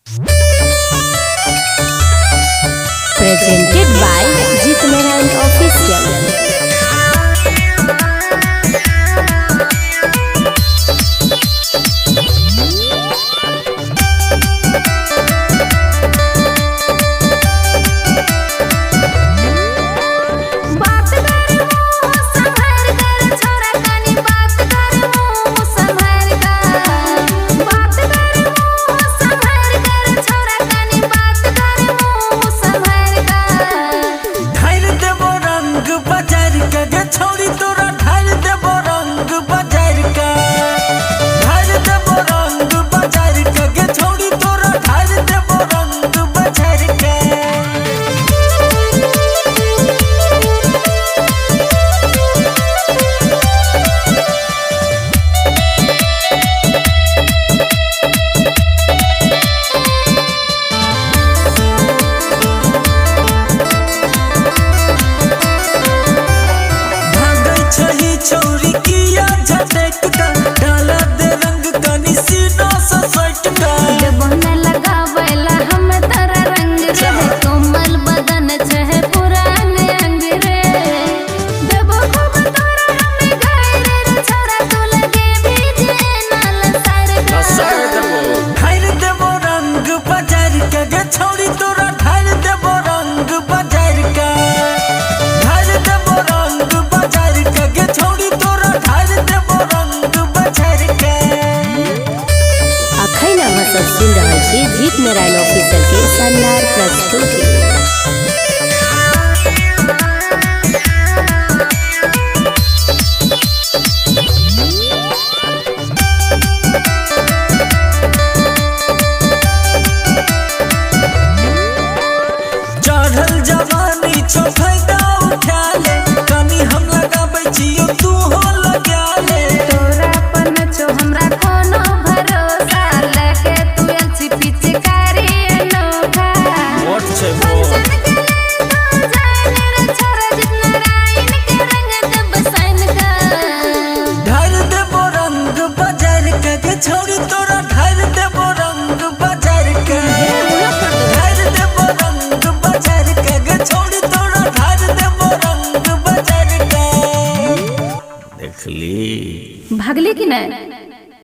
Presented by Jitnarayan Official. सुन रहा छी जितनारायण ऑफिसर के शानदार प्रस्तुति। चढ़ल जवानी छो फायदा उठा ले, कनी हम लगाबै छियो तू हो लगा ले। तोरा पर न छो हमरा कोनो भरोसा, लेके तू एलसी पिचकारी अनोखा। व्हाट छे वो जाने रे छोरा जितनारायण के रंग दे बसन का। ढाल देबो रंग बाजार के गे छोरी तोरा, ढाल देबो रंग बाजार के। ढाल देबो रंग बाजार के गे छोरी तोरा, ढाल देबो रंग बाजार के। देखली भागले कि नहीं।